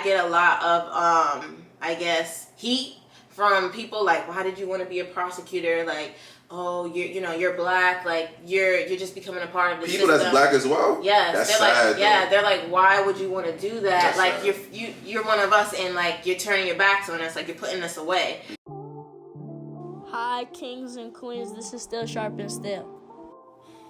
get a lot of, I guess, heat from people like, why did you want to be a prosecutor? Like, oh, you're black, like you're just becoming a part of the people system. That's black as well. Yes, that's they're sad, like, yeah, they're like, why would you want to do that? That's like sad. you're one of us, and like you're turning your backs on us, like you're putting us away. Hi, kings and queens. This is still Sharpn Steel.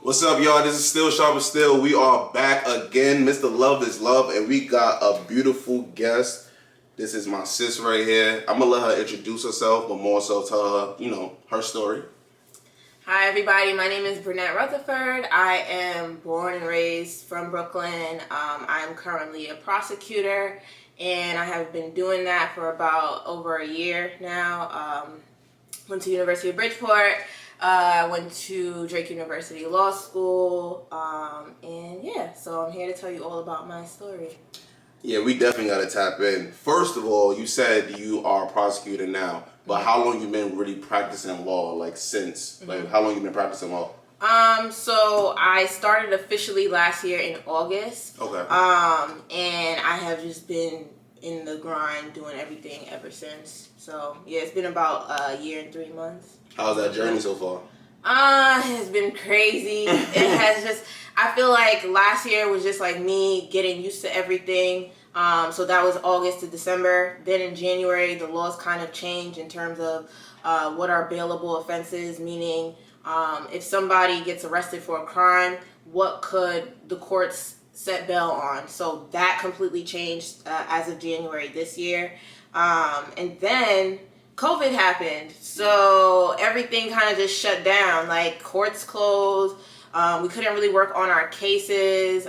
What's up, y'all? This is still Sharpn Steel. We are back again. Mr. Love is Love, and we got a beautiful guest. This is my sis right here. I'm gonna let her introduce herself, but more so tell her, her story. Hi, everybody. My name is Brunette Rutherford. I am born and raised from Brooklyn. I'm currently a prosecutor, and I have been doing that for about over a year now. Went to University of Bridgeport. Went to Drake University Law School. And yeah, so I'm here to tell you all about my story. Yeah, we definitely got to tap in. First of all, you said you are a prosecutor now, but how long you been really practicing law, like since? Mm-hmm. Like, how long you been practicing law? So I started officially last year in August. Okay. And I have just been in the grind doing everything ever since. So yeah, it's been about a year and 3 months. How's that journey so far? It's been crazy. It has just, I feel like last year was just like me getting used to everything. So that was August to December. Then in January, the laws kind of changed in terms of what are bailable offenses, meaning if somebody gets arrested for a crime, what could the courts set bail on? So that completely changed as of January this year. And then COVID happened, so everything kind of just shut down. Like courts closed. We couldn't really work on our cases.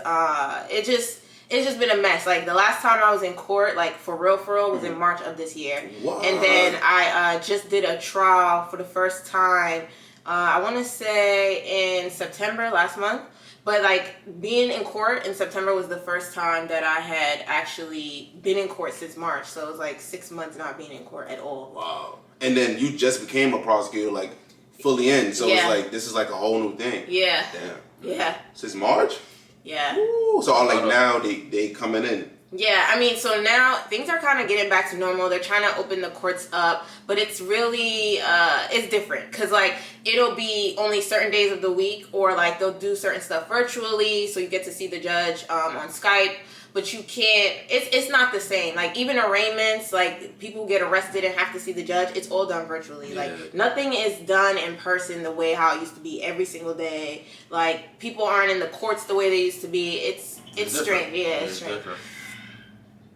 It's just been a mess. Like the last time I was in court, like for real, was in March of this year. What? And then I just did a trial for the first time. I want to say in September last month. But like being in court in September was the first time that I had actually been in court since March. So it was like 6 months not being in court at all. Wow. And then you just became a prosecutor, like fully in. So Yeah. it's like, this is like a whole new thing. Yeah. Damn. Yeah. Since March? Yeah. Ooh. So like now they coming in. Yeah, I mean, so now things are kind of getting back to normal. They're trying to open the courts up, but it's really, it's different. Because, like, it'll be only certain days of the week, or, like, they'll do certain stuff virtually, so you get to see the judge on Skype, but you can't, it's not the same. Like, even arraignments, like, people get arrested and have to see the judge, it's all done virtually. Yeah. Like, nothing is done in person the way how it used to be every single day. Like, people aren't in the courts the way they used to be. It's strange. Yeah, it's strange. Different.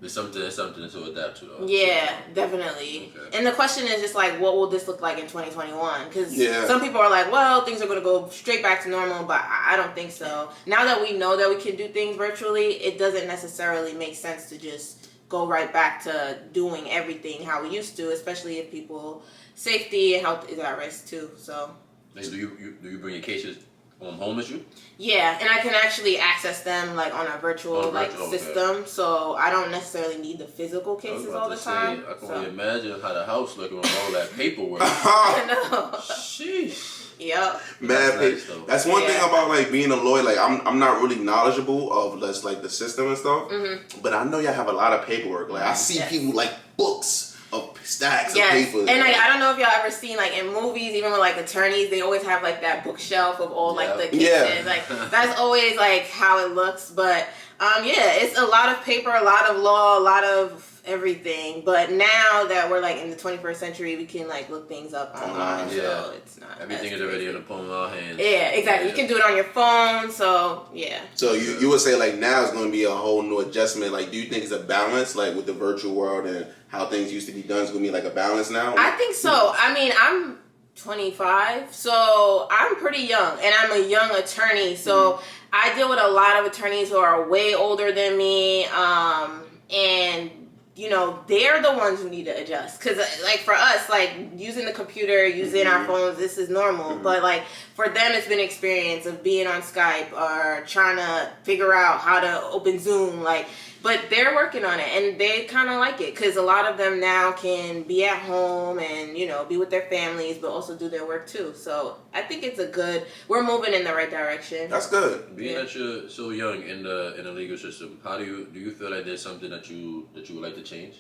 It's something to adapt to, though. Yeah, definitely. Okay. And the question is just like, what will this look like in 2021? Because some people are like, well, things are going to go straight back to normal, but I don't think so. Now that we know that we can do things virtually, it doesn't necessarily make sense to just go right back to doing everything how we used to, especially if people's safety and health is at risk too. So. Do you bring your cases home with you? Yeah, and I can actually access them like on a virtual system, so I don't necessarily need the physical cases all the time. I can only imagine how the house looking with all that paperwork. I know. Sheesh. Yep. That's one thing about like being a lawyer. Like I'm not really knowledgeable of just like the system and stuff, but I know y'all have a lot of paperwork. Like I see people like books of stacks of papers. And like, I don't know if y'all ever seen like in movies, even with like attorneys, they always have like that bookshelf of all like the cases. Yeah. Like that's always like how it looks. But it's a lot of paper, a lot of law, a lot of everything. But now that we're like in the 21st century, we can like look things up online. So it's not everything is already in the palm of our hands. Yeah, exactly. Yeah. You can do it on your phone. So yeah. So you would say like now it's going to be a whole new adjustment. Like, do you think it's a balance like with the virtual world and how things used to be done? It's going to be like a balance now? I think so. I mean, I'm 25, so I'm pretty young, and I'm a young attorney. So I deal with a lot of attorneys who are way older than me, and they're the ones who need to adjust. Because, like, for us, like, using the computer, using our phones, this is normal. But, like, for them, it's been an experience of being on Skype or trying to figure out how to open Zoom. Like, But they're working on it, and they kind of like it because a lot of them now can be at home and, you know, be with their families, but also do their work too. So I think it's we're moving in the right direction. That's good. Being that you're so young in the legal system, how do you feel like there's something that you would like to change?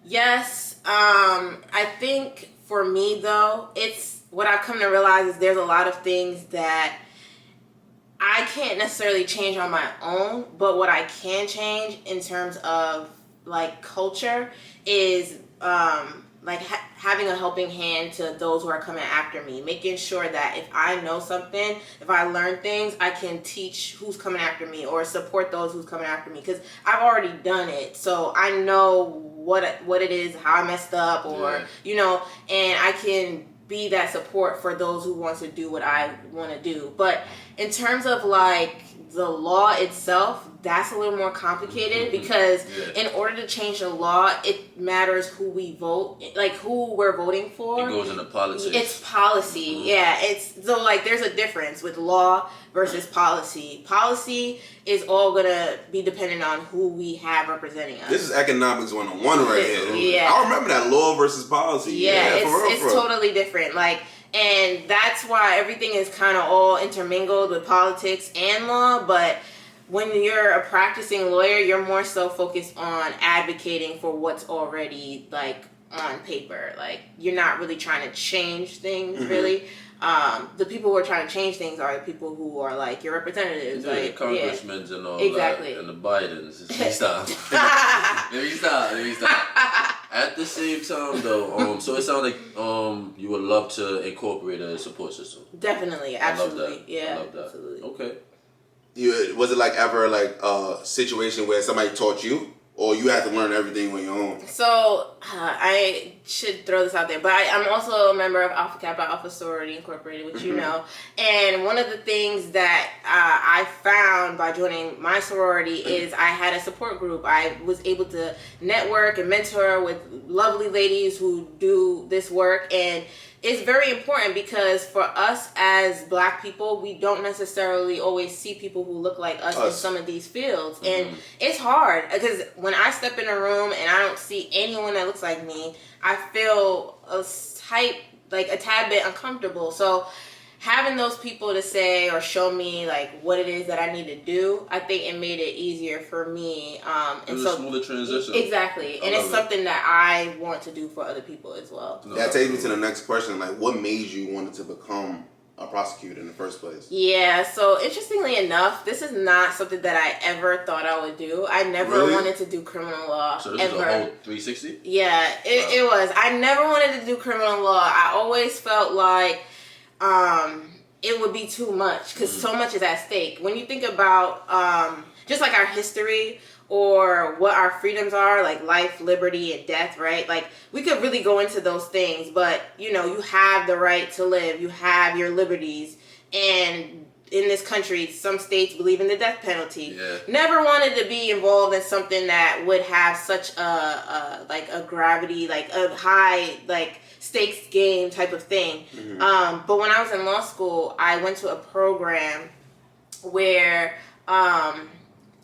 Yes, I think for me though, it's what I've come to realize is there's a lot of things that I can't necessarily change on my own, but what I can change in terms of like culture is having a helping hand to those who are coming after me, making sure that if I know something, if I learn things, I can teach who's coming after me or support those who's coming after me because I've already done it. So I know what it is, how I messed up, or you know, and I can be that support for those who want to do what I want to do. But in terms of like the law itself, that's a little more complicated because in order to change the law, it matters who we vote, like who we're voting for. It goes into politics. It's policy, It's so like there's a difference with law versus policy. Policy is all gonna be dependent on who we have representing us. This is economics 101 right here. Yeah. I remember that law versus policy. Yeah, for real. it's totally different. Like, and that's why everything is kind of all intermingled with politics and law. But when you're a practicing lawyer, you're more so focused on advocating for what's already like on paper. Like, you're not really trying to change things, really. The people who are trying to change things are the people who are like your representatives, like the congressmen and all exactly. that, and the Bidens. Let me stop. Let me stop. At the same time, though, so it sounds like you would love to incorporate a support system. Definitely, absolutely, I love that. yeah, I love that. absolutely. Okay. Was it like ever like a situation where somebody taught you, or you had to learn everything on your own? So I should throw this out there, but I'm also a member of Alpha Kappa Alpha Sorority Incorporated, which you know. And one of the things that I found by joining my sorority is I had a support group. I was able to network and mentor with lovely ladies who do this work, and it's very important because for us as Black people, we don't necessarily always see people who look like us in some of these fields. And it's hard because when I step in a room and I don't see anyone that looks like me, I feel a tad bit uncomfortable. So having those people to say or show me like what it is that I need to do, I think it made it easier for me. It was a smoother transition. Exactly. And it's something that I want to do for other people as well. That takes me to the next question. Like, what made you want to become a prosecutor in the first place? Yeah, so interestingly enough, this is not something that I ever thought I would do. I never wanted to do criminal law. So this is a whole 360? Yeah, it was. I never wanted to do criminal law. I always felt like it would be too much because so much is at stake. When you think about just like our history or what our freedoms are, like life, liberty, and death, right? Like, we could really go into those things, but, you know, you have the right to live. You have your liberties. And in this country, some states believe in the death penalty. Yeah. Never wanted to be involved in something that would have such a gravity, like a high, like, stakes game type of thing. But when I was in law school, I went to a program where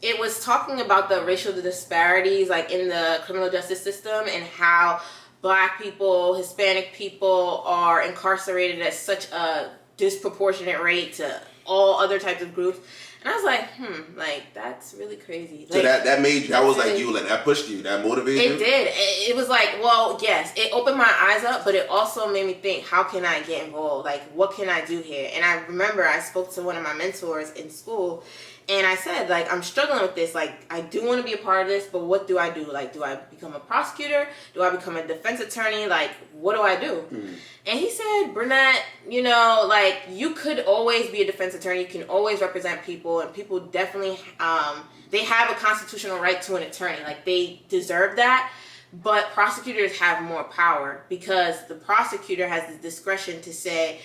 it was talking about the racial disparities like in the criminal justice system and how Black people, Hispanic people are incarcerated at such a disproportionate rate to all other types of groups. And I was like, like, that's really crazy. So like, that made you, that was like you, like that pushed you, that motivated you? It did. It was like, well, yes, it opened my eyes up, but it also made me think, how can I get involved? Like, what can I do here? And I remember I spoke to one of my mentors in school, and I said, like, I'm struggling with this. Like, I do want to be a part of this, but what do I do? Like, do I become a prosecutor? Do I become a defense attorney? Like, what do I do? And he said, Brunette, you know, like, you could always be a defense attorney. You can always represent people, and people definitely, they have a constitutional right to an attorney. Like, they deserve that. But prosecutors have more power because the prosecutor has the discretion to say,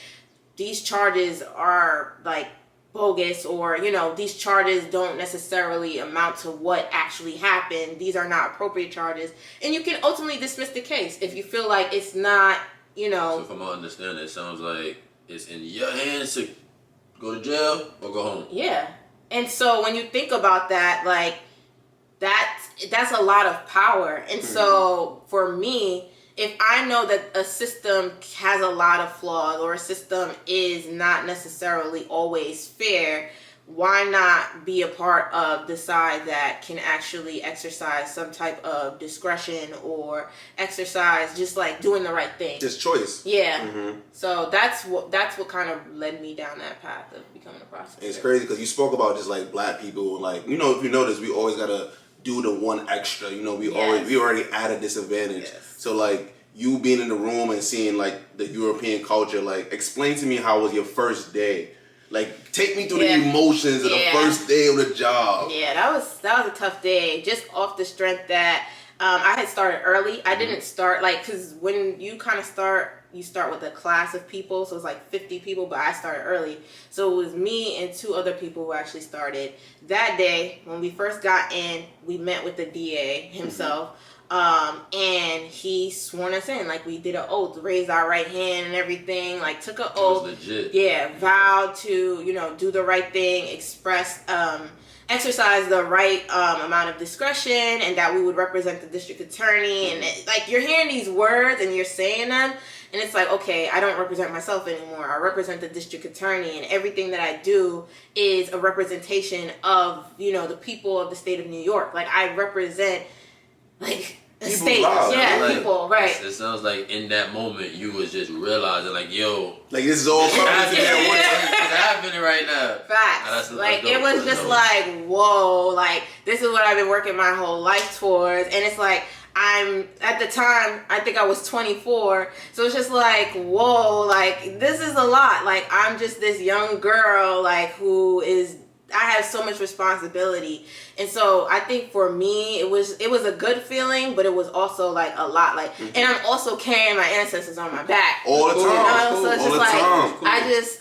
these charges are, like, bogus, or, you know, these charges don't necessarily amount to what actually happened. These are not appropriate charges. And you can ultimately dismiss the case if you feel like it's not, you know. So from my understanding, it sounds like it's in your hands to go to jail or go home. Yeah. And so when you think about that, like, that's that's a lot of power. And so for me, if I know that a system has a lot of flaws or a system is not necessarily always fair, why not be a part of the side that can actually exercise some type of discretion or exercise just like doing the right thing? Just choice. Yeah. So that's what kind of led me down that path of becoming a prosecutor. It's crazy because you spoke about just like black people, like, you know, if you notice, we always gotta do the one extra. You know, we already at a disadvantage. Yes. So like you being in the room and seeing like the European culture, like explain to me how was your first day. Like, take me through the emotions of the first day of the job. Yeah, that was a tough day. Just off the strength that I had started early. I didn't start, like, because when you kind of start, you start with a class of people. So it's like 50 people, but I started early. So it was me and 2 other people who actually started. That day, when we first got in, we met with the DA himself. And he sworn us in, like we did an oath, raised our right hand and everything, like took an oath. Legit. Yeah, vowed to, you know, do the right thing, exercise the right amount of discretion, and that we would represent the district attorney. And like you're hearing these words and you're saying them, and it's like, okay, I don't represent myself anymore. I represent the district attorney, and everything that I do is a representation of, you know, the people of the state of New York. Like I represent, like, the state, like, people, right? It sounds like in that moment you was just realizing, like, yo, like this is all coming together. It's happening right now. Facts. Like it was just like, whoa, like this is what I've been working my whole life towards, and it's like I'm at the time I think I was 24, so it's just like, whoa, like this is a lot. Like I'm just this young girl, like who is. I have so much responsibility. And so I think for me, it was a good feeling, but it was also like a lot. Like, and I'm also carrying my ancestors on my back. All the time. You know? So it's all just the like, time.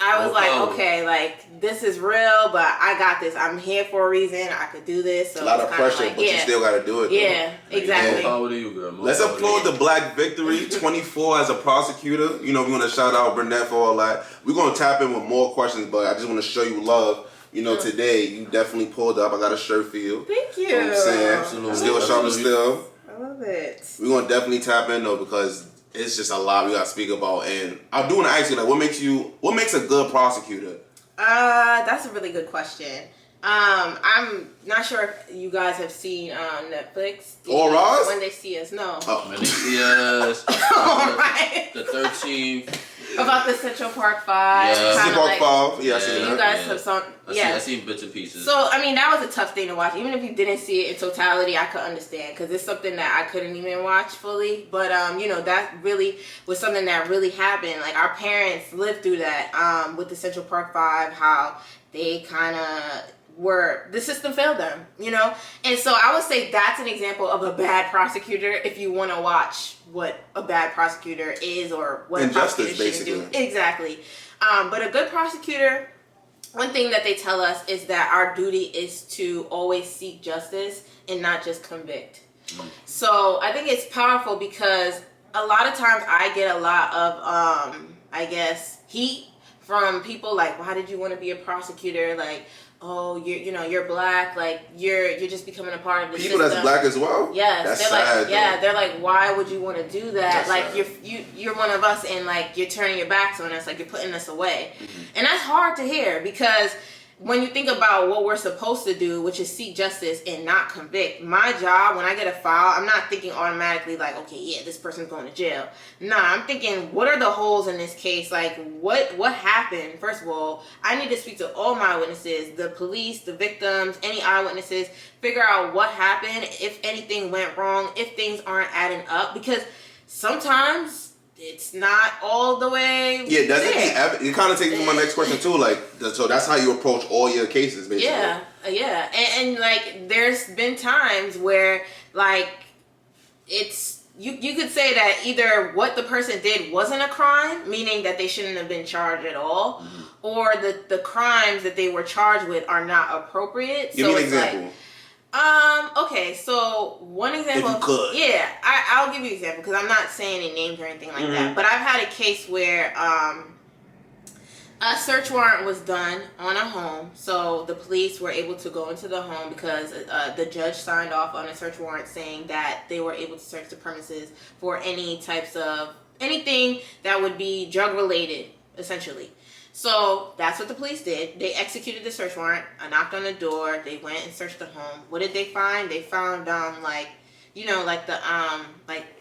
I was like, okay, like this is real, but I got this. I'm here for a reason. I could do this. So a lot of pressure, like, but you still got to do it. Yeah, though. exactly. How old are you, girl? Let's applaud the Black Victory, 24 as a prosecutor. You know, we want to shout out Brunette for all that. We're going to tap in with more questions, but I just want to show you love. You know, today you definitely pulled up. I got a shirt for you. Thank you. You know what I'm saying? Absolutely. Still Sharpn Steel. I love it. We're going to definitely tap in, though, because it's just a lot we got to speak about. And I do want to ask you, like, what makes a good prosecutor? That's a really good question. I'm not sure if you guys have seen Netflix. All Rise? When They See Us, no. Oh. When They See Us. All right. The 13th. About the Central Park 5. Yeah. Central Park 5. Yeah, I see You that. guys have some. I seen bits and pieces. So, I mean, that was a tough thing to watch. Even if you didn't see it in totality, I could understand. Because it's something that I couldn't even watch fully. But, you know, that really was something that really happened. Like, our parents lived through that with the Central Park 5. How they kind of the system failed them, you know? And so I would say that's an example of a bad prosecutor if you want to watch what a bad prosecutor is or what Injustice, a prosecutor should do. basically. Exactly. But a good prosecutor, one thing that they tell us is that our duty is to always seek justice and not just convict. So I think it's powerful because a lot of times I get a lot of, I guess, heat from people like, why did you want to be a prosecutor? Like, oh, you're black, like you're just becoming a part of the People system. that's black as well? Yes. That's they're sad, like, yeah, they're like, why would you want to do that? That's like sad. you're one of us and like you're turning your backs on us, like you're putting us away. And that's hard to hear because when you think about what we're supposed to do, which is seek justice and not convict, my job, when I get a file, I'm not thinking automatically like, okay, yeah, this person's going to jail. Nah, I'm thinking, what are the holes in this case? Like, what happened? First of all, I need to speak to all my witnesses, the police, the victims, any eyewitnesses, figure out what happened, if anything went wrong, if things aren't adding up, because sometimes it's not all the way. Yeah, it kind of takes me to my next question too. Like, so that's how you approach all your cases, basically. Yeah, and like, there's been times where like it's you could say that either what the person did wasn't a crime, meaning that they shouldn't have been charged at all, or the crimes that they were charged with are not appropriate. Give me an example. Okay, so one example. If you could. Yeah, I'll give you an example because I'm not saying any names or anything like that. But I've had a case where A search warrant was done on a home, so the police were able to go into the home because the judge signed off on a search warrant saying that they were able to search the premises for anything that would be drug related, essentially. So that's what the police did. They executed the search warrant. I knocked on the door. They went and searched the home. What did they find? They found like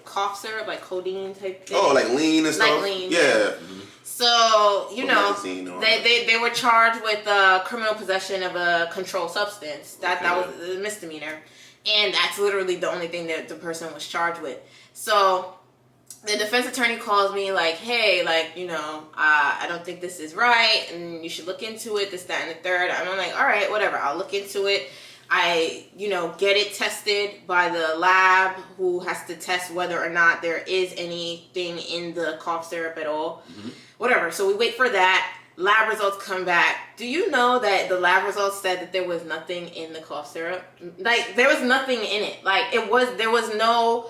cough syrup, like codeine type thing. Oh, like lean and stuff. Like lean. Yeah. Mm-hmm. So, they were charged with criminal possession of a controlled substance. That was a misdemeanor. And that's literally the only thing that the person was charged with. So, the defense attorney calls me like, hey, I don't think this is right, and you should look into it, this, that, and the third. And I'm like, all right, whatever, I'll look into it. I, get it tested by the lab who has to test whether or not there is anything in the cough syrup at all. Mm-hmm. Whatever. So we wait for that. Lab results come back. Do you know that the lab results said that there was nothing in the cough syrup? Like, there was nothing in it. Like, there was no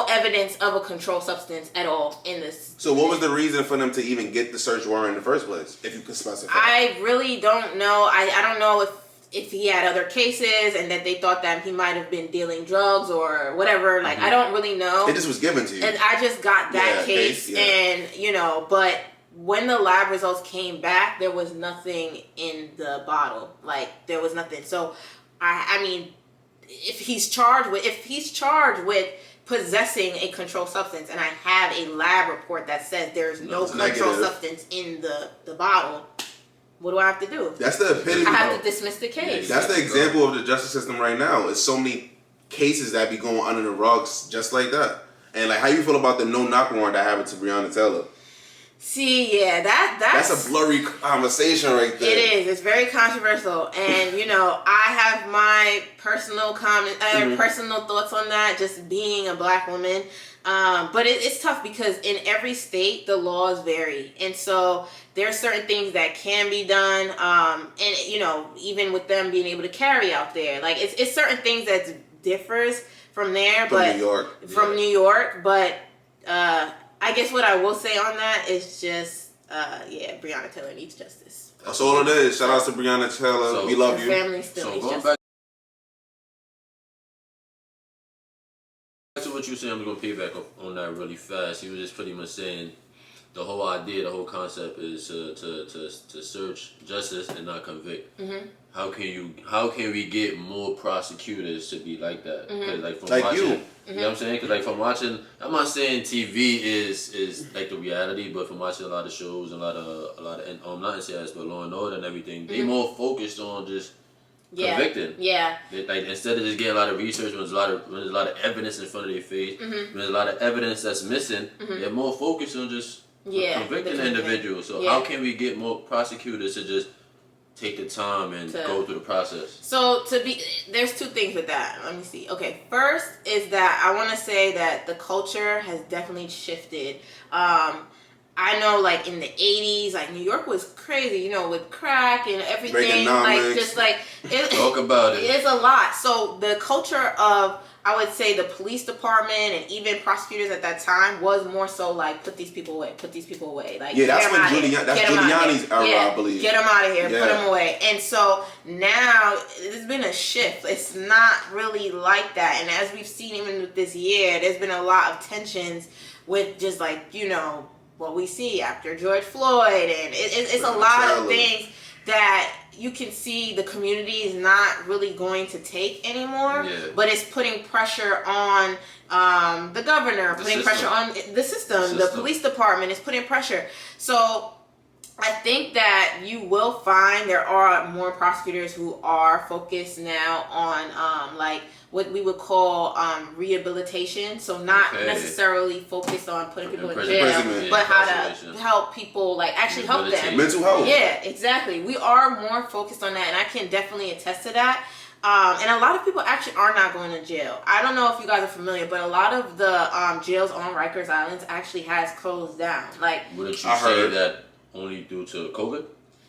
evidence of a controlled substance at all in this. So what was the reason for them to even get the search warrant in the first place, if you could specify? I really don't know. I don't know if he had other cases and that they thought that he might have been dealing drugs or whatever. Like, I don't really know. It just was given to you. And I just got that case. And, but when the lab results came back, there was nothing in the bottle. Like, there was nothing. So, I mean, if he's charged with possessing a controlled substance, and I have a lab report that says there's no controlled substance in the bottle, what do I have to do? That's the epitome. I have to dismiss the case. That's the example of the justice system right now. It's so many cases that be going under the rugs just like that. And how you feel about the no knock warrant that happened to Breonna Taylor? See, yeah, that's a blurry conversation right there. It is. It's very controversial, and I have my personal personal thoughts on that. Just being a black woman, but it's tough because in every state the laws vary, and so there are certain things that can be done, and even with them being able to carry out there, like it's certain things that differs from there, from New York, but. I guess what I will say on that is just, Breonna Taylor needs justice. That's all it is. Shout out to Breonna Taylor. We love you. Family still needs justice. Back to what you were saying, I'm going to piggyback on that really fast. You were just pretty much saying the whole idea, the whole concept is to search justice and not convict. Mm-hmm. How can we get more prosecutors to be like that? Mm-hmm. Watching, you. You know what I'm saying? Because from watching, I'm not saying TV is like the reality, but from watching a lot of shows, a lot of not NCIS, but Law and Order and everything, they more focused on just convicting. Yeah. Instead of just getting a lot of research, when there's a lot of evidence in front of their face, when there's a lot of evidence that's missing, they're more focused on just convicting individuals. So how can we get more prosecutors to just take the time and go through the process? So there's two things with that. Let me see. Okay, first is that I want to say that the culture has definitely shifted. I know, in the 80s, New York was crazy, with crack and everything. Talk about it. It's a lot. So the culture of, I would say, the police department and even prosecutors at that time was more so put these people away. That's when Giuliani's era, I believe. Get them out of here, put them away. And so now there's been a shift. It's not really like that. And as we've seen even with this year, there's been a lot of tensions with just what we see after George Floyd, and it's a lot of things that you can see the community is not really going to take anymore, but it's putting pressure on the governor, pressure on the system, the police department is putting pressure. So I think that you will find there are more prosecutors who are focused now on what we would call rehabilitation. So not necessarily focused on putting people in jail, but how to help people, actually help them. Mental health. Yeah, exactly. We are more focused on that, and I can definitely attest to that. And a lot of people actually are not going to jail. I don't know if you guys are familiar, but a lot of the jails on Rikers Island actually has closed down. Wouldn't you say that only due to COVID?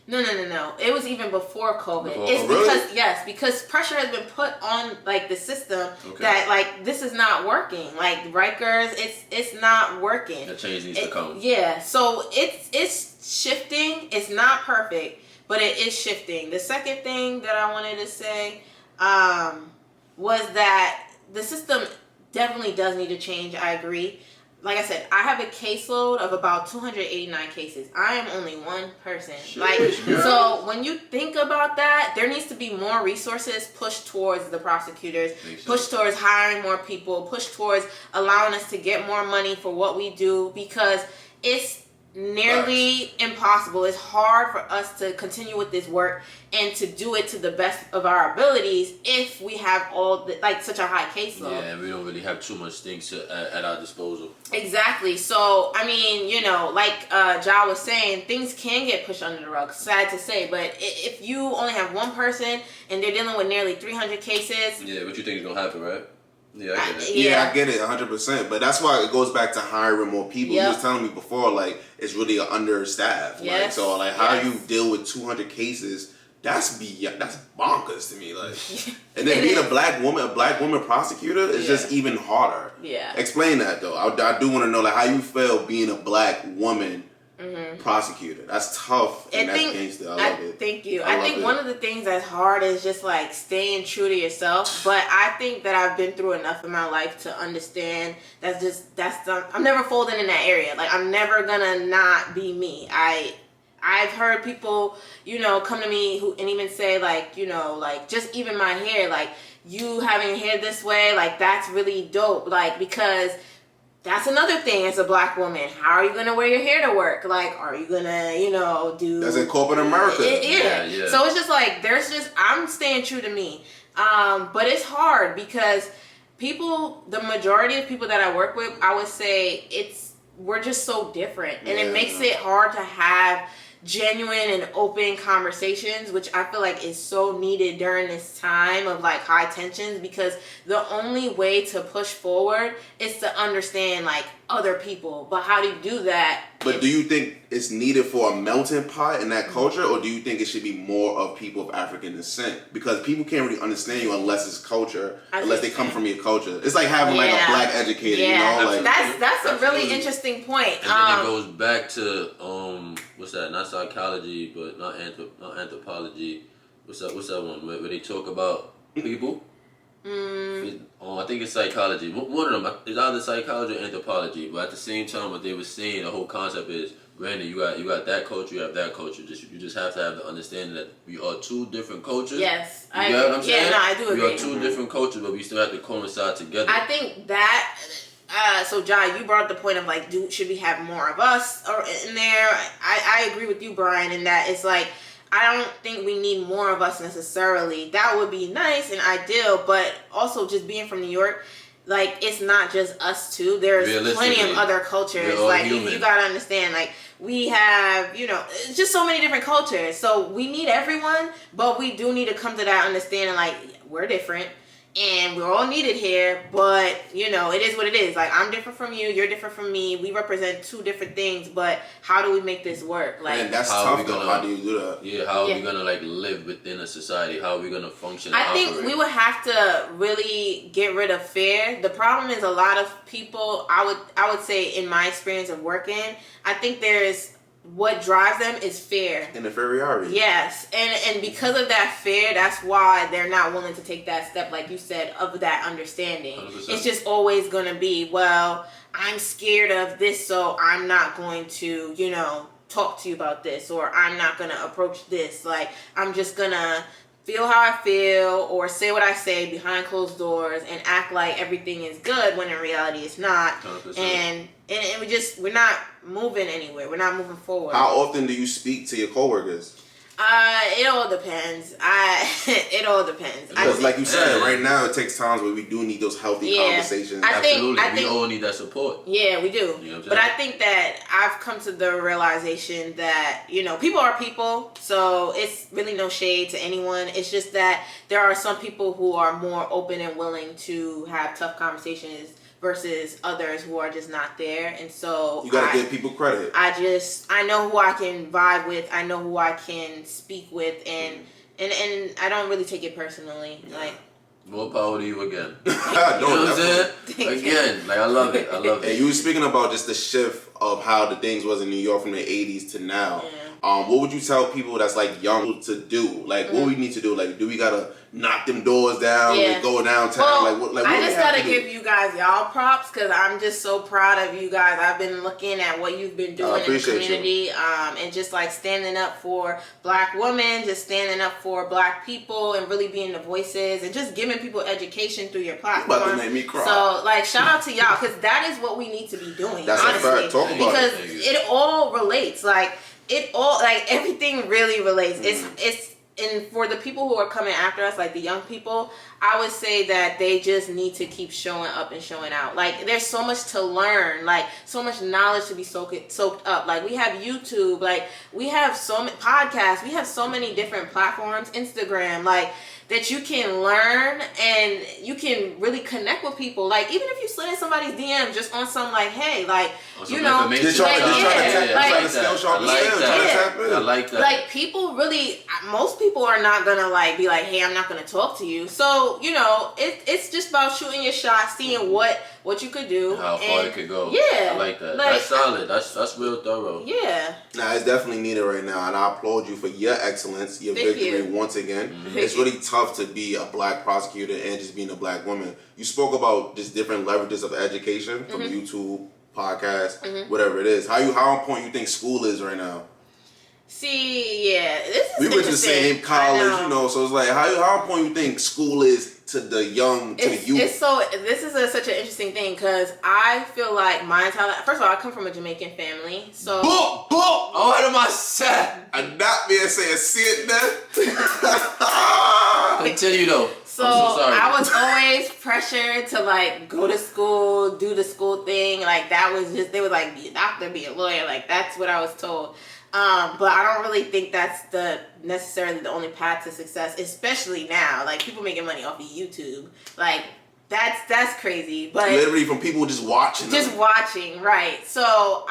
No. It was even before COVID. It's really? because pressure has been put on like the system that like this is not working. Like Rikers, it's not working. That change needs to come. Yeah, so it's shifting. It's not perfect, but it is shifting. The second thing that I wanted to say was that the system definitely does need to change. I agree. Like I said, I have a caseload of about 289 cases. I am only one person. So when you think about that, there needs to be more resources pushed towards the prosecutors, pushed towards hiring more people, pushed towards allowing us to get more money for what we do, because it's nearly impossible. It's hard for us to continue with this work and to do it to the best of our abilities if we have such a high caseload. Yeah, and we don't really have too much things at our disposal. Exactly. So, I mean, like Ja was saying, things can get pushed under the rug. Sad to say, but if you only have one person and they're dealing with nearly 300 cases... Yeah, what you think is going to happen, right? Yeah, I get it. Yeah, I get it 100%. But that's why it goes back to hiring more people. You was telling me before, like, it's really understaffed. Yes. Like, so, like, how you deal with 200 cases, that's bonkers to me. Like, and then being a black woman prosecutor is just even harder. Yeah. Explain that, though. I do want to know, like, how you feel being a black woman prosecutor. That's tough, and that's gangster. I love it. Thank you. I think one of the things that's hard is just like staying true to yourself. But I think that I've been through enough in my life to understand I'm never folding in that area. Like, I'm never gonna not be me. I've heard people, come to me and even say like, like just even my hair, like you having your hair this way, like that's really dope. Like, because that's another thing as a black woman. How are you going to wear your hair to work? Like, are you going to, do... That's in corporate America. Yeah. So it's just like, I'm staying true to me. But it's hard because the majority of people that I work with, I would say we're just so different. And it makes it hard to have genuine and open conversations, which I feel like is so needed during this time of like high tensions, because the only way to push forward is to understand like other people. But how do you do that? But do you think it's needed for a melting pot in that culture, or do you think it should be more of people of African descent? Because people can't really understand you unless it's culture, unless they come from your culture. It's like having like a black educator, Like, that's a really interesting point. And then it goes back to what's that? Not psychology, but not anthropology. What's that one where they talk about people? I think it's psychology. One of them is either psychology or anthropology. But at the same time, what they were saying, the whole concept is, granted, you got that culture, you have that culture. You just have to have the understanding that we are two different cultures. Yes, you get what I'm saying? Yeah, no, I do agree. We are two different cultures, but we still have to coincide together. I think that. So Jai, you brought up the point of like, should we have more of us in there? I agree with you, Brian, in that it's like, I don't think we need more of us necessarily. That would be nice and ideal, but also just being from New York, like, it's not just us two. There's plenty of other cultures. Like, you gotta understand, like, we have, just so many different cultures. So we need everyone, but we do need to come to that understanding, like, we're different. And we're all needed here, but, it is what it is. Like, I'm different from you, you're different from me. We represent two different things, but how do we make this work? Like, and that's tough, though. How do you do that? Yeah, how are we going to, like, live within a society? How are we going to function and operate? I think we would have to really get rid of fear. The problem is a lot of people, I would say, in my experience of working, I think what drives them is fear. And inferiority. Yes. And because of that fear, that's why they're not willing to take that step, like you said, of that understanding. 100%. It's just always going to be, well, I'm scared of this, so I'm not going to, talk to you about this, or I'm not going to approach this. Like, I'm just going to feel how I feel or say what I say behind closed doors and act like everything is good when in reality it's not. 100%. And we're not moving anywhere. We're not moving forward. How often do you speak to your coworkers? It all depends. It all depends. Because like you said, right now it takes times where we do need those healthy conversations. Absolutely. We all need that support. Yeah, we do. But I think that I've come to the realization that, people are people, so it's really no shade to anyone. It's just that there are some people who are more open and willing to have tough conversations versus others who are just not there. And so you gotta give people credit. I know who I can vibe with. I know who I can speak with, and I don't really take it personally. Yeah. Like, more power to you again. You know what I'm saying? Again, like I love it. And you were speaking about just the shift of how the things was in New York from the 80s to now. What would you tell people that's like young to do? Like, what we need to do? Like, do we gotta knock them doors down and go downtown? Well, what I do just we have gotta to give do? you guys y'all props because I'm just so proud of you guys. I've been looking at what you've been doing in the community, and just like standing up for Black women, just standing up for Black people, and really being the voices, and just giving people education through your platform. About to make me cry. So, like, shout out to y'all because that is what we need to be doing. That's honestly, a fact. Talk about because it. it all relates. Like, everything really relates. It's and for the people who are coming after us, like the young people, I would say that they just need to keep showing up and showing out. Like, there's so much to learn, like so much knowledge to be soaked up. Like, we have YouTube, like we have so many podcasts, we have so many different platforms, Instagram, like that you can learn and you can really connect with people. Like, even if you slid in somebody's DM just on some like, hey, like, you know, I like that. Like, people really, most people are not gonna like be like, hey, I'm not gonna talk to you. So, you know, it's just about shooting your shot, seeing what you could do, how far it could go. Yeah, I like that. Like, that's solid. That's real thorough. Yeah. Nah, it's definitely needed right now, and I applaud you for your excellence, your victory once again. It's really tough to be a Black prosecutor and just being a Black woman. You spoke about just different leverages of education from YouTube, podcast, whatever it is. How on point you think school is right now? See, yeah, this is we went to the same college, you know, so it's like how on point you think school is to the young, to the youth? This is such an interesting thing because I feel like my entire life, first of all, I come from a Jamaican family, so Oh, what am I saying? I'm not being saying sit there. Continue though. So, I'm so sorry. I was always pressured to like go to school, do the school thing. Like, that was just, they were like, be a doctor, be a lawyer. Like, that's what I was told. But I don't really think that's necessarily the only path to success, especially now. Like, people making money off of YouTube. Like, that's crazy. But literally from people just watching. Watching, right. So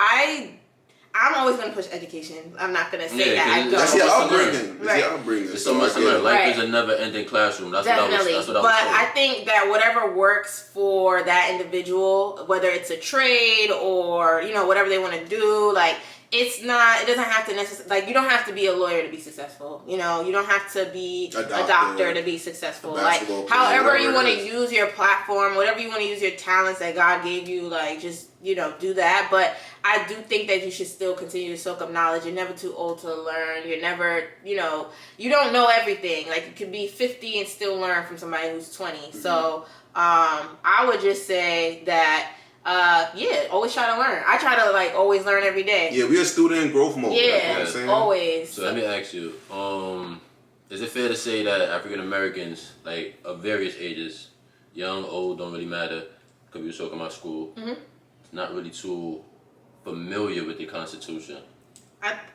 I'm always going to push education. I'm not going to say that I don't. That's your upbringing. Right. There's so much to learn. Life is a never-ending classroom. That's Definitely. What I was But told. I think that whatever works for that individual, whether it's a trade or, you know, whatever they want to do, like, it doesn't have to necessarily, like, you don't have to be a lawyer to be successful. You know, you don't have to be a doctor to be successful. Like, however you want to use your platform, whatever you want to use your talents that God gave you, like, just, you know, do that. But I do think that you should still continue to soak up knowledge. You're never too old to learn. You're never, you know, you don't know everything. Like, you could be 50 and still learn from somebody who's 20. So, I would just say that, always try to learn. I try to, like, always learn every day. Yeah, we're a student in growth mode. Yeah, always. So let me ask you, is it fair to say that African Americans, like, of various ages, young, old, don't really matter, because we were talking about school, not really too familiar with the Constitution?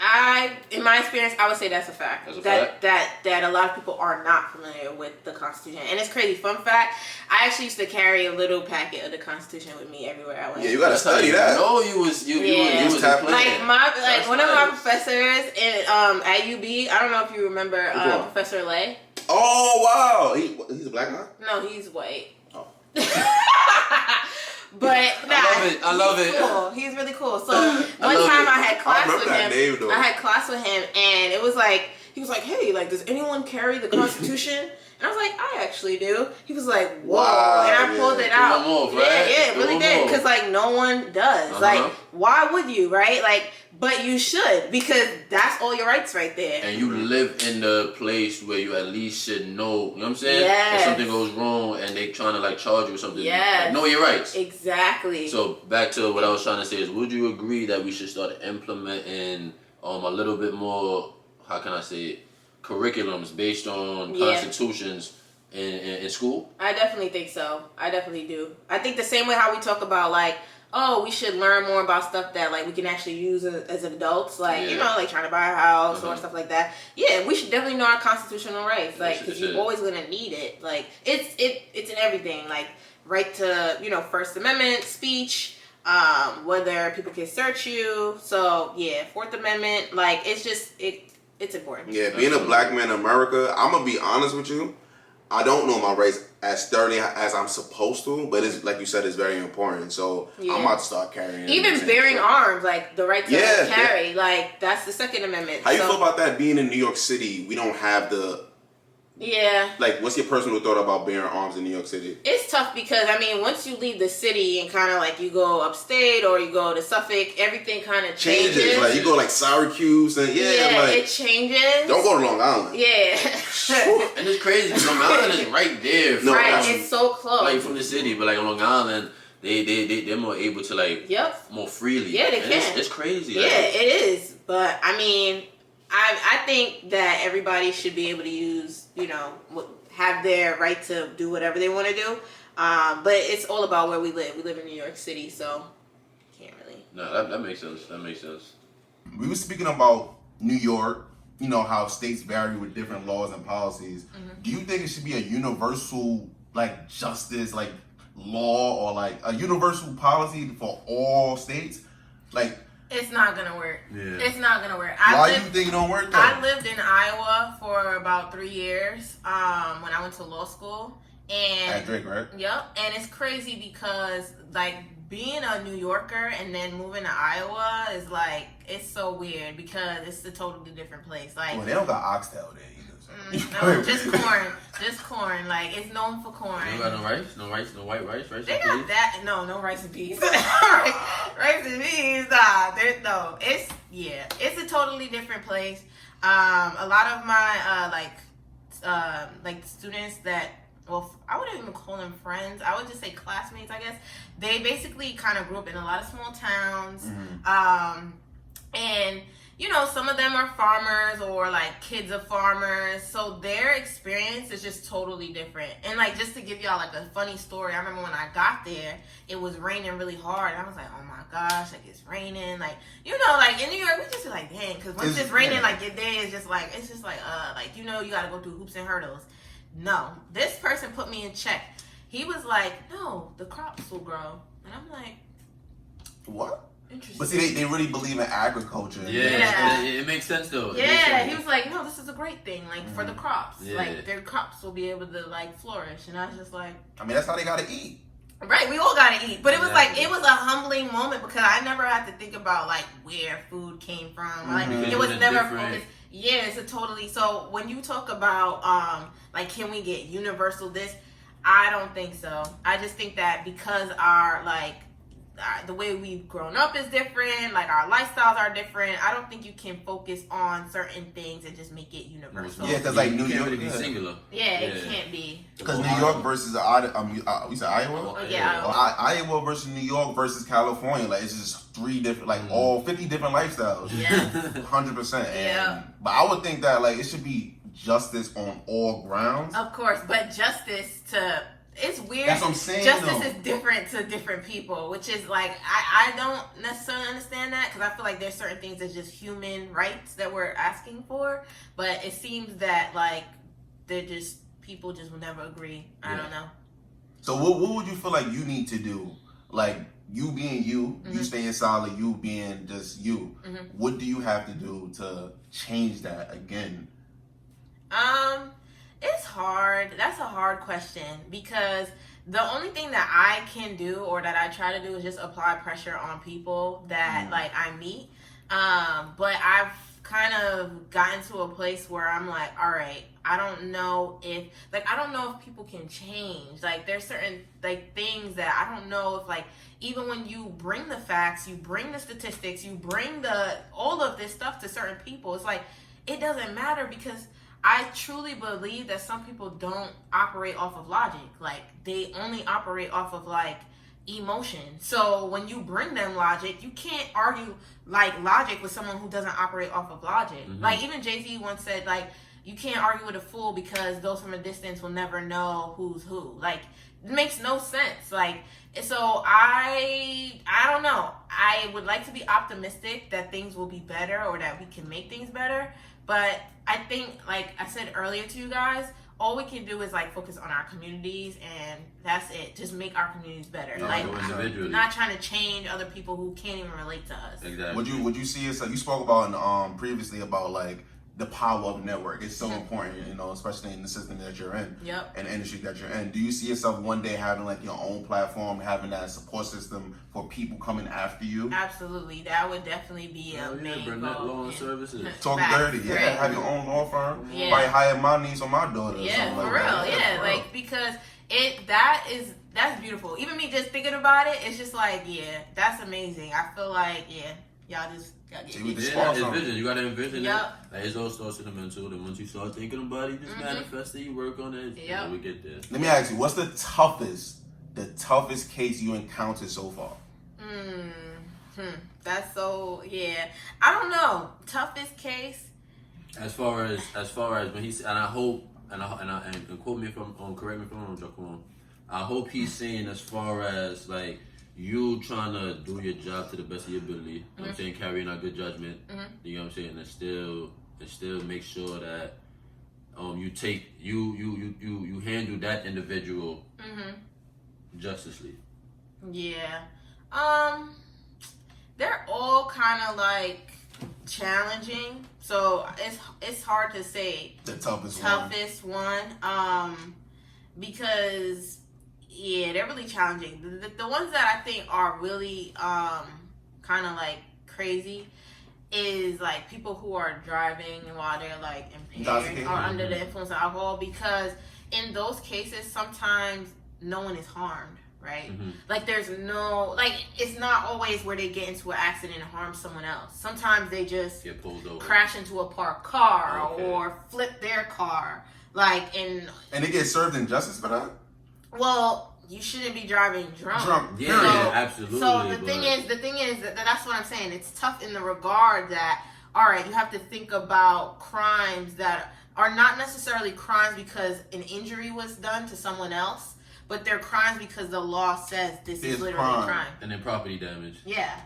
I, in my experience, I would say that's a fact. That's a fact? That a lot of people are not familiar with the Constitution. And it's crazy. Fun fact, I actually used to carry a little packet of the Constitution with me everywhere I went. Yeah, you gotta study that. No, you was tapping in. Like one of my professors in at UB, I don't know if you remember Professor Lay. Oh wow. He's a Black guy? No, he's white. Oh. But I love it. Cool. He's really cool. So one time I had class with him. I had class with him, and it was like, he was like, "Hey, like, does anyone carry the Constitution?" And I was like, "I actually do." He was like, "Whoa!" Wow, and I pulled it out. Move, right? Yeah, it really did. Because, like, no one does. Like, why would you, right? Like, but you should, because that's all your rights right there. And you live in the place where you at least should know, you know what I'm saying? Yes. If something goes wrong and they trying to, like, charge you or something, Yes. like, know your rights. Exactly. So back to what I was trying to say is, would you agree that we should start implementing a little bit more, how can I say it, curriculums based on constitutions in school? I definitely think so. I definitely do. I think the same way how we talk about, like, oh, we should learn more about stuff that, like, we can actually use as adults, like, you know, like trying to buy a house or stuff like that. Yeah, we should definitely know our constitutional rights, like, because you're always going to need it. Like, it's in everything. Like, right to, First Amendment speech, whether people can search you. So yeah, Fourth Amendment, like it's just it's important. Yeah, being a black man in America, I'm gonna be honest with you. I don't know my rights as thoroughly as I'm supposed to, but it's like you said, it's very important. So I'm about to start carrying. Even bearing arms, like the right to carry, like that's the Second Amendment. How you feel about that? Being in New York City, we don't have the. Yeah. Like, what's your personal thought about bearing arms in New York City? It's tough because, once you leave the city and kind of like you go upstate or you go to Suffolk, everything kind of changes. Like, you go like Syracuse and it changes. Don't go to Long Island. Yeah. And it's crazy because Long Island is right there. No, right, it's so close. Like from the city, but like on Long Island, they're more able to like more freely. Yeah, they can. It's crazy. Yeah, it is. But I think that everybody should be able to use, have their right to do whatever they want to do. But it's all about where we live. We live in New York City, so can't really. No, that makes sense. We were speaking about New York, how states vary with different laws and policies. Mm-hmm. Do you think it should be a universal, like, justice, like, law or, like, a universal policy for all states? Like... It's not gonna work. Yeah. It's not gonna work. Why do you think it don't work though? I lived in Iowa for about 3 years when I went to law school. And at Drake, right? Yep. And it's crazy because like being a New Yorker and then moving to Iowa is like, it's so weird because it's a totally different place. Like, well, they don't got oxtail there either. No, just corn. Just corn. Like, it's known for corn. You got no rice? No white rice? They got that. No rice and peas. Rice and peas, nah. It's a totally different place. A lot of my, like students that, well, I wouldn't even call them friends. I would just say classmates, I guess. They basically kind of grew up in a lot of small towns. Mm-hmm. And... some of them are farmers or like kids of farmers. So their experience is just totally different. And like, just to give y'all like a funny story, I remember when I got there, it was raining really hard. And I was like, oh my gosh, like it's raining. Like, like in New York, we just be like, dang, because once it's raining, like your day is just like, it's just like, you gotta go through hoops and hurdles. No, this person put me in check. He was like, no, the crops will grow. And I'm like, what? But see, they really believe in agriculture. Yeah. It makes sense though. Yeah, he was like, no, this is a great thing, like for the crops. Yeah. Like their crops will be able to like flourish. And I was just like, that's how they gotta eat. Right, we all gotta eat. But it was like, it was a humbling moment because I never had to think about like where food came from. Like it was never focused. Yeah, it's a totally, so when you talk about like can we get universal this, I don't think so. I just think that because our like the way we've grown up is different, like our lifestyles are different. I don't think you can focus on certain things and just make it universal. Yeah, because like New York is singular. Yeah, it can't be. Because New York versus we said Iowa? Oh, yeah. Iowa versus New York versus California. Like it's just 3 different, like all 50 different lifestyles. Yeah. 100%. Yeah. But I would think that like it should be justice on all grounds. Of course, but justice to... It's weird. That's what I'm saying. Justice is different to different people, which is like I don't necessarily understand that because I feel like there's certain things that's just human rights that we're asking for, but it seems that like they're just people just will never agree. I don't know. So what would you feel like you need to do? Like you being you, you staying solid, you being just you. Mm-hmm. What do you have to do to change that again? It's hard. That's a hard question because the only thing that I can do or that I try to do is just apply pressure on people that like I meet. But I've kind of gotten to a place where I'm like, all right, I don't know if people can change. Like there's certain like things that I don't know if like even when you bring the facts, you bring the statistics, you bring all of this stuff to certain people, it's like it doesn't matter because I truly believe that some people don't operate off of logic. Like, they only operate off of, like, emotion. So, when you bring them logic, you can't argue, like, logic with someone who doesn't operate off of logic. Mm-hmm. Like, even Jay-Z once said, like, you can't argue with a fool because those from a distance will never know who's who. Like, it makes no sense. Like, so I don't know. I would like to be optimistic that things will be better or that we can make things better. But I think, like I said earlier to you guys, all we can do is like focus on our communities, and that's it. Just make our communities better. Like not trying to change other people who can't even relate to us. Exactly. Would you see yourself? You spoke about previously about like the power of network. It's so important, especially in the system that you're in, and the industry that you're in. Do you see yourself one day having like your own platform, having that support system for people coming after you? Absolutely, that would definitely be a main Brunette goal. Law and Services. Talk dirty, have your own law firm. Might hire my niece or my daughter. Yeah, for real. Like because that's beautiful. Even me just thinking about it, it's just like that's amazing. I feel like y'all just. It's vision. You gotta envision it. Like, it all starts in the mental. Then once you start thinking about it, you just manifest it. You work on it. We get there. Let me ask you, what's the toughest case you encountered so far? That's so I don't know. Toughest case. As far as when he's, and I hope and quote me if I'm correct me if I'm wrong, Jaquan. I hope he's saying as far as like. You trying to do your job to the best of your ability, you know what I'm saying, carrying out good judgment, you know what I'm saying, and still make sure that you handle that individual justly. Yeah. They're all kind of like challenging, so it's hard to say the toughest one. Because they're really challenging. The ones that I think are really kind of like crazy is like people who are driving while they're like impaired or under the influence of alcohol, because in those cases sometimes no one is harmed, right? Like there's no, like it's not always where they get into an accident and harm someone else. Sometimes they just get pulled over, crash into a parked car or flip their car, like and they get served injustice for that. Well, you shouldn't be driving drunk. Absolutely. So the thing is that that's what I'm saying. It's tough in the regard that, all right, you have to think about crimes that are not necessarily crimes because an injury was done to someone else, but they're crimes because the law says this is literally a crime. And then property damage. Yeah,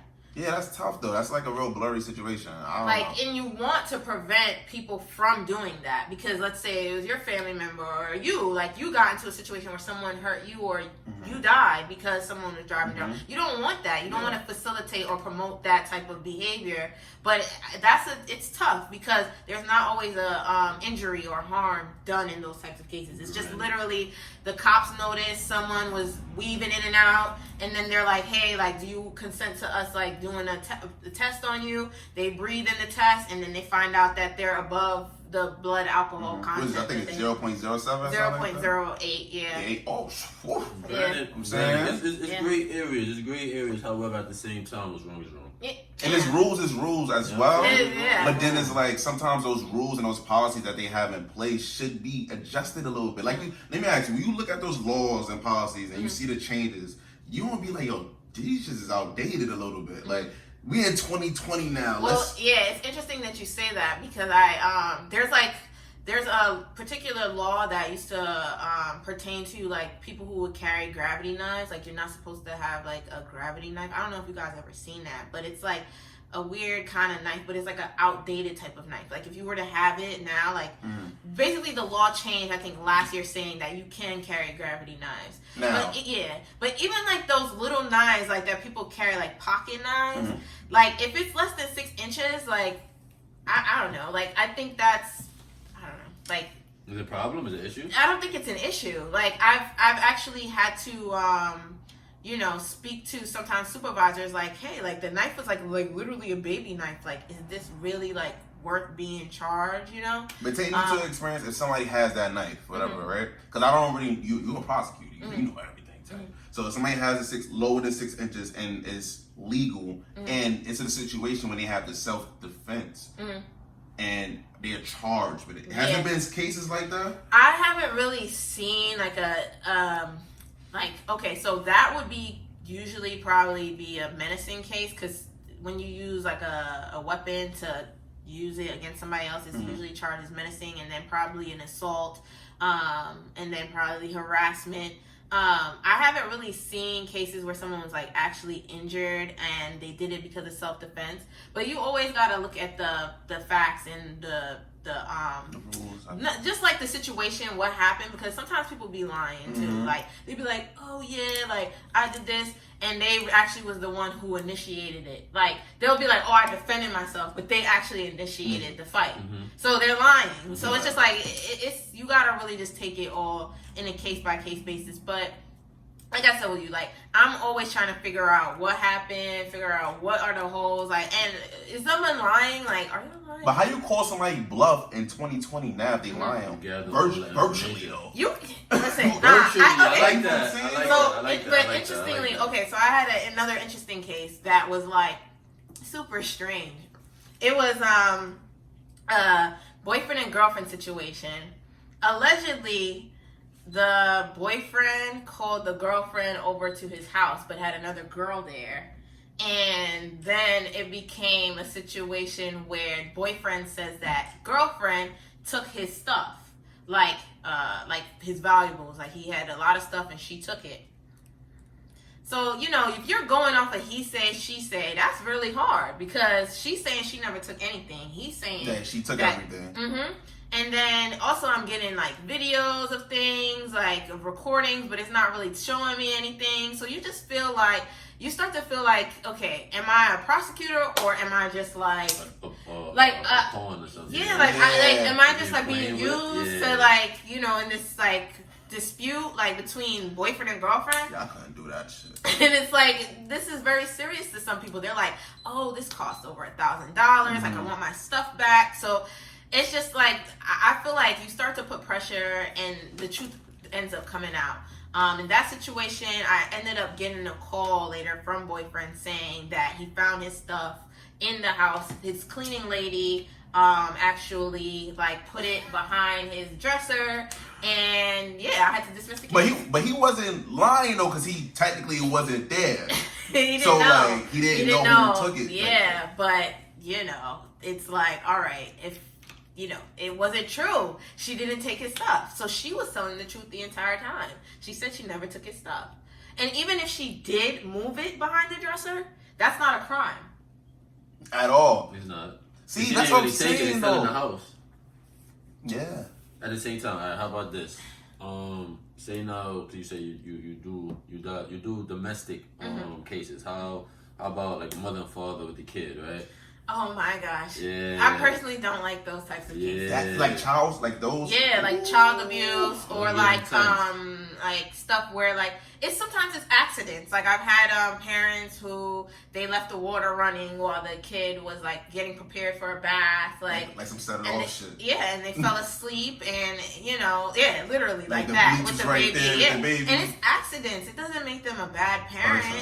that's tough though. That's like a real blurry situation. And you want to prevent people from doing that, because let's say it was your family member or you got into a situation where someone hurt you or you died because someone was driving drunk. You don't want that. You don't want to facilitate or promote that type of behavior. But it's tough because there's not always a injury or harm done in those types of cases. It's just literally the cops notice someone was weaving in and out, and then they're like, hey, like, do you consent to us like doing a test on you? They breathe in the test, and then they find out that they're above the blood alcohol content. I think it's 0.07. 0.08. I'm saying it's great areas. It's great areas. However, at the same time, what's wrong is wrong. And it's rules as well. But then it's like sometimes those rules and those policies that they have in place should be adjusted a little bit. Like, let me ask you, when you look at those laws and policies and you see the changes, you won't be like, yo, these shit is outdated a little bit. Like, we in 2020 now. Well, it's interesting that you say that, because there's a particular law that used to pertain to like people who would carry gravity knives. Like, you're not supposed to have like a gravity knife. I don't know if you guys ever seen that, but it's like a weird kind of knife, but it's like an outdated type of knife. Like, if you were to have it now, like basically the law changed, I think last year, saying that you can carry gravity knives. Now. But even like those little knives like that people carry, like pocket knives, like if it's less than 6 inches, like I don't know, like I think that's, I don't know, like, is it a problem? Is it an issue? I don't think it's an issue. Like I've actually had to speak to sometimes supervisors like, hey, like the knife was like literally a baby knife. Like, is this really like worth being charged, But take me to experience if somebody has that knife, whatever, right? Because I don't really, you're a prosecutor, you know everything. So if somebody has lower than 6 inches and is legal, and it's in a situation when they have the self-defense, and they're charged with it. Has there been cases like that? I haven't really seen like okay, so that would be usually probably be a menacing case, because when you use like a weapon to use it against somebody else, it's usually charged as menacing, and then probably an assault, and then probably harassment. I haven't really seen cases where someone was like actually injured and they did it because of self-defense, but you always got to look at the facts and the just like the situation, what happened, because sometimes people be lying too. Like they be like, oh yeah, like I did this, and they actually was the one who initiated it. Like they'll be like, oh, I defended myself, but they actually initiated the fight, so they're lying. So it's just like it's you gotta really just take it all in a case by case basis. But like I said with you, like I'm always trying to figure out what happened, figure out what are the holes, like, and is someone lying? Like, are you lying? But how you call somebody bluff in 2020 now if they lying? Virtually though. You listen. I like that. But interestingly, okay, so I had another interesting case that was like super strange. It was a boyfriend and girlfriend situation. Allegedly, the boyfriend called the girlfriend over to his house but had another girl there, and then it became a situation where boyfriend says that girlfriend took his stuff, like his valuables, like he had a lot of stuff and she took it. So, you know, if you're going off of he say, she say, that's really hard, because she's saying she never took anything. He's saying that she took everything. And then also I'm getting like videos of things, like of recordings, but it's not really showing me anything. So you just feel like, you start to feel like, okay, am I a prosecutor or am I just like a pawn or something? Yeah, am I just like being used to like, you know, in this like dispute like between boyfriend and girlfriend? Yeah, I couldn't do that shit. And it's like, this is very serious to some people. They're like, oh, this cost over $1,000. Like I want my stuff back. So it's just like, I feel like you start to put pressure and the truth ends up coming out. In that situation, I ended up getting a call later from boyfriend saying that he found his stuff in the house. His cleaning lady actually like put it behind his dresser, and yeah, I had to dismiss the case. But he wasn't lying though, because he technically wasn't there. He didn't know. Like he didn't know who took it. Yeah, but you know, it's like, all right, if you know, it wasn't true. She didn't take his stuff. So she was telling the truth the entire time. She said she never took his stuff. And even if she did move it behind the dresser, that's not a crime. At all. It's not. See, that's what I'm saying though. In the house. Yeah. At the same time, all right, how about this? Say now, you say you do domestic cases. How about like a mother and father with the kid, right? Oh my gosh. Yeah. I personally don't like those types of cases. That's like child, like those. Yeah, like child abuse or like stuff where like sometimes it's accidents. Like I've had parents who they left the water running while the kid was like getting prepared for a bath, like some set it off shit. Yeah, and they fell asleep, and you know, yeah, literally like that with the baby. Yeah, and it's accidents. It doesn't make them a bad parent,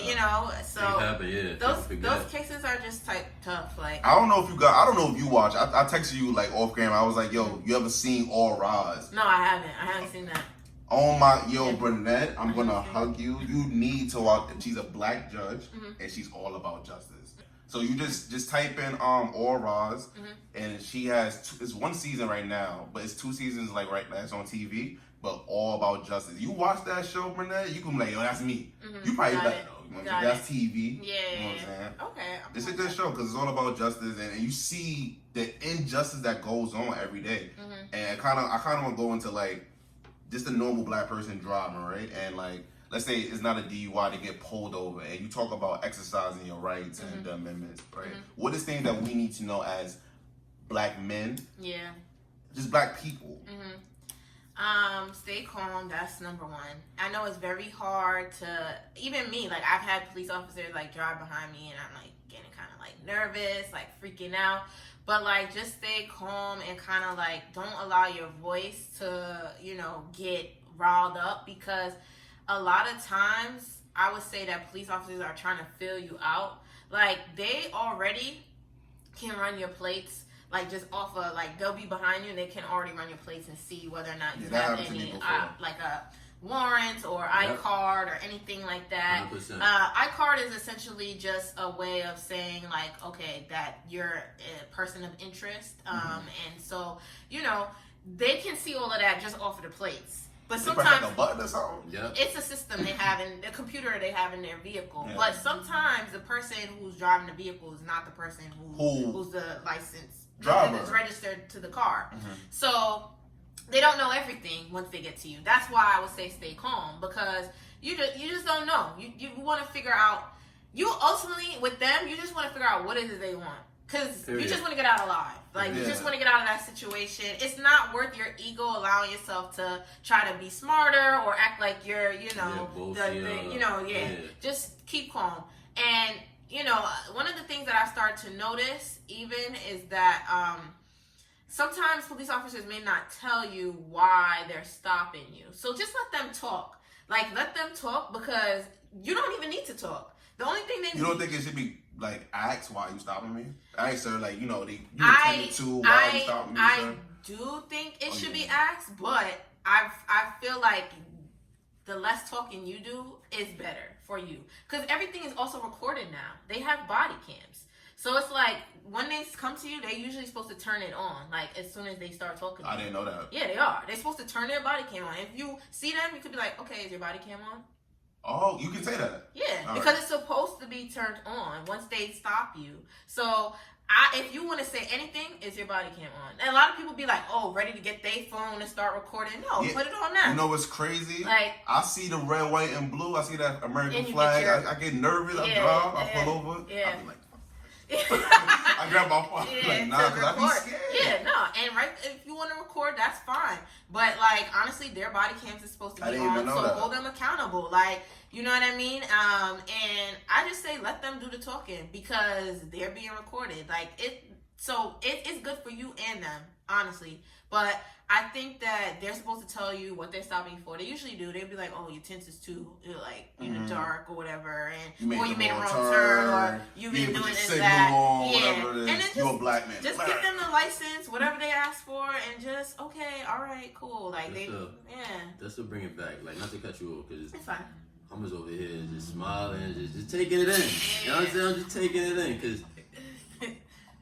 you know. So those cases are just tough. Like I don't know if you watch. I texted you like off camera. I was like, yo, you ever seen All Rise? No, I haven't seen that. Oh my, Brunette, I'm gonna hug you. You need to watch. She's a black judge, and she's all about justice. So you just type in All Rise, and she has it's one season right now, but it's 2 seasons like right now. It's on TV, but all about justice. You watch that show, Brunette, you can be like, yo, that's me. You probably better know. That's TV. Yeah. You know what I'm saying? Okay. It's a good show because it's all about justice, and you see the injustice that goes on every day. And I kind of want to go into like just a normal black person drama, right? And like, let's say it's not a DUI to get pulled over, and you talk about exercising your rights and the amendments, right? What is things that we need to know as black men? Yeah. Just black people. Stay calm. That's number one. I know it's very hard to, even me, like I've had police officers like drive behind me and I'm like getting kind of like nervous, like freaking out. But like just stay calm and kind of like don't allow your voice to, you know, get riled up, because a lot of times I would say that police officers are trying to fill you out. Like they already can run your plates. Like just off of like they'll be behind you and they can already run your plates and see whether or not you have any like a warrant or iCard or anything like that. iCard is essentially just a way of saying like, okay, that you're a person of interest, and so you know they can see all of that just off of the plates. But sometimes like a button or something. It's a system they have in the computer they have in their vehicle. But sometimes the person who's driving the vehicle is not the person who's the licensed that's registered to the car. So they don't know everything once they get to you. That's why I would say stay calm, because you just don't know. You want to figure out. You ultimately with them, you just want to figure out what it is they want. Because you just want to get out alive. Like, you just want to get out of that situation. It's not worth your ego allowing yourself to try to be smarter or act like you're, just keep calm. And, one of the things that I start to notice even is that sometimes police officers may not tell you why they're stopping you. So just let them talk. Like, let them talk, because you don't even need to talk. The only thing they You don't think it should be like ask why you stopping me? Ask her like you intended to why you stopping me? I do think it should be asked, but I feel like the less talking you do is better for you, because everything is also recorded now. They have body cams, so it's like when they come to you, they're usually supposed to turn it on like as soon as they start talking. I didn't know that. Yeah, they are. They're supposed to turn their body cam on. If you see them, you could be like, okay, is your body cam on? Oh, you can say that. Yeah, because it's supposed to be turned on once they stop you. So, if you want to say anything, is your body cam on? And a lot of people be like, oh, ready to get their phone and start recording. No, put it on now. You know what's crazy? Like, I see the red, white, and blue. I see that American flag. I get nervous. I drive. I pull over. Yeah. I be like, I grab my phone. Like, nah, because I be scared. Yeah, no. And if you want to record, that's fine. But, like, honestly, their body cams is supposed to be on, so hold them accountable. Like, you know what I mean? And I just say let them do the talking, because they're being recorded. Like, it's good for you and them, honestly. But I think that they're supposed to tell you what they're stopping for. They usually do. They'll be like, oh, your tint is too, dark or whatever. And or you made a wrong turn, or you've been doing this, that. And then you're a black man. Just give them the license, whatever they ask for, and just, okay, all right, cool. Like, Just to bring it back, like, not to cut you off, because it's fine. I'm just over here just smiling, just taking it in. You know what I'm saying? I'm just taking it in, because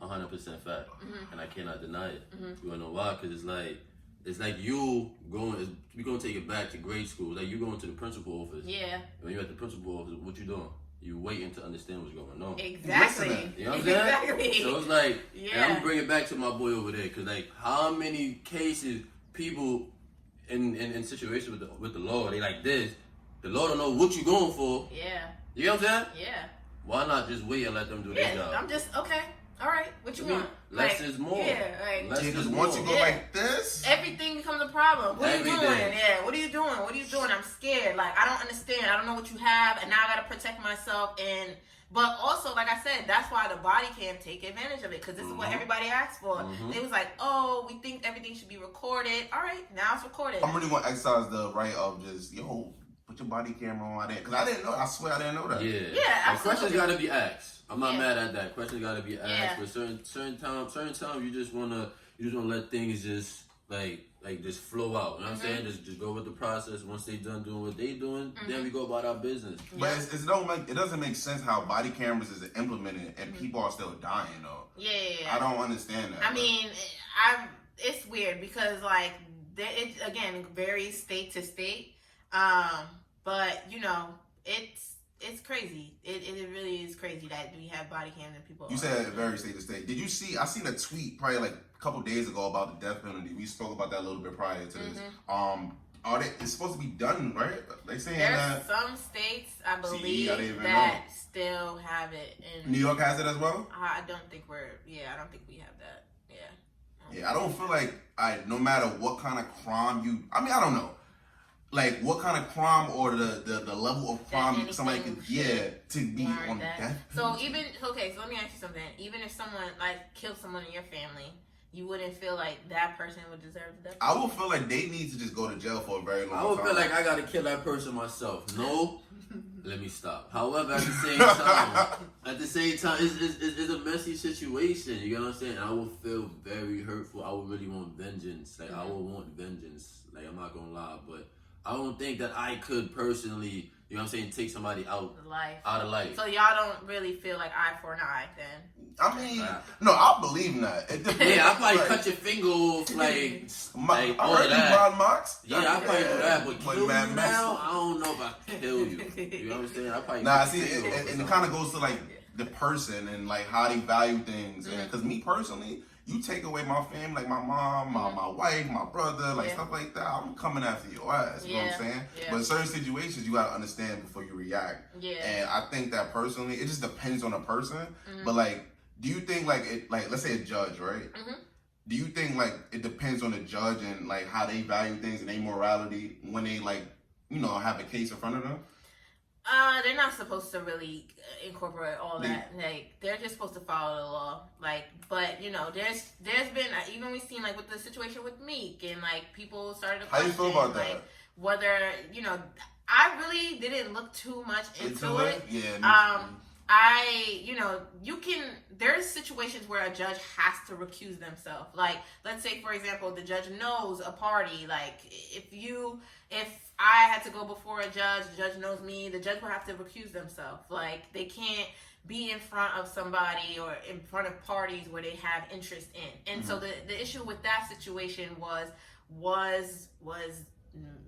100% fact, and I cannot deny it. You wanna know why? Because it's like you going. We're gonna take it back to grade school. Like you going to the principal office. Yeah. When you're at the principal office, what you doing? You waiting to understand what's going on. Exactly. You know what I'm saying? Exactly. So it's like, and I'm bringing it back to my boy over there, because like how many cases people in situations with the law, they like this. The law don't know what you going for. Yeah. You know what I'm saying? Yeah. Why not just wait and let them do their job? I'm just, okay, all right, what you want? Less is more. Yeah, like, because once you go like this, everything becomes a problem. What are you doing? Yeah, what are you doing? What are you doing? I'm scared. Like, I don't understand. I don't know what you have, and now I gotta protect myself. But also, like I said, that's why the body cam take advantage of it, because this is what everybody asks for. They was like, oh, we think everything should be recorded. All right, now it's recorded. I'm really gonna exercise the right of just, put your body camera on there, because I didn't know. I swear I didn't know that. Yeah, absolutely. Questions gotta be asked. I'm not mad at that. Questions gotta be asked. But certain times, you just wanna let things just like just flow out. You know what I'm saying? Just go with the process. Once they done doing what they doing, then we go about our business. But it doesn't make sense how body cameras is implemented and people are still dying though. Yeah. I don't understand that. I mean, it's weird because like it again varies state to state. But it's crazy. It really is crazy that we have body cams and people. You said very state to state. Did you see? I seen a tweet probably like a couple days ago about the death penalty. We spoke about that a little bit prior to this. It's supposed to be done, right? They saying there's some states I believe that still have it. In New York has it as well. I don't think we have that. Yeah, I don't feel like no matter what kind of crime I don't know. Like what kind of crime or the level of crime somebody could to be on death. So let me ask you something. Even if someone like killed someone in your family, you wouldn't feel like that person would deserve the death penalty? I would feel like they need to just go to jail for a very long time. I would feel like I gotta kill that person myself. No, let me stop. However, at the same time, it's a messy situation. You get what I'm saying? I would feel very hurtful. I would really want vengeance. Like I would want vengeance. Like I'm not gonna lie, but I don't think that I could personally, you know what I'm saying, take somebody out of life. So y'all don't really feel like eye for an eye then? I mean, no, I believe in that. I'll probably cut your finger off, all of that. Marks. I'll probably do that, but kill you now, I don't know if I kill you. You know what I'm saying? I'll probably and it kind of goes to like the person and like how they value things. And because me personally, you take away my family, like my mom, my wife, my brother, like stuff like that, I'm coming after your ass. You know what I'm saying? Yeah. But in certain situations, you gotta understand before you react. Yeah. And I think that personally, it just depends on the person. But like, do you think like it, like let's say a judge, right? Do you think like it depends on the judge and like how they value things and their morality when they like, you know, have a case in front of them? They're not supposed to really incorporate all that. Like, they're just supposed to follow the law. Like, but you know, there's been even we've seen like with the situation with Meek and like people started to question, how you feel about like, that? Whether you know, I really didn't look too much into it. Yeah. You know, there's situations where a judge has to recuse themselves. Like, let's say, for example, the judge knows a party. Like, if I had to go before a judge, the judge knows me, the judge will have to recuse themselves. Like, they can't be in front of somebody or in front of parties where they have interest in. And so the issue with that situation was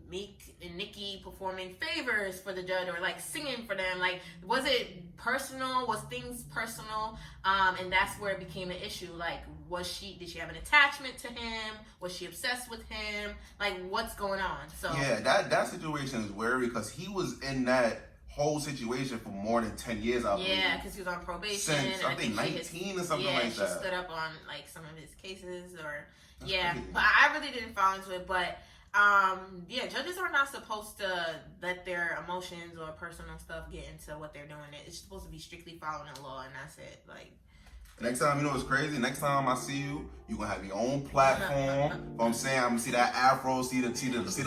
Meek and Nicki performing favors for the judge or like singing for them. Like, was it personal? Was things personal? And that's where it became an issue. Like, did she have an attachment to him? Was she obsessed with him? Like, what's going on? So yeah, that situation is weird because he was in that whole situation for more than 10 years, I believe. Yeah, because he was on probation. Since, I think 19 or something like that. Yeah, she stood up on like some of his cases That's crazy. But I really didn't fall into it, but judges are not supposed to let their emotions or personal stuff get into what they're doing. It's supposed to be strictly following the law, and that's it. Like, next time, you know what's crazy? Next time I see you, you're gonna have your own platform. You know what I'm saying? I'm gonna see that afro, see the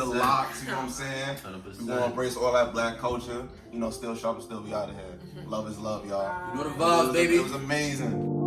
locks, you know what I'm saying? 100%. We're gonna embrace all that black culture. You know, still sharp and still be out of here. Love is love, y'all. You know the vibes, baby. It was amazing.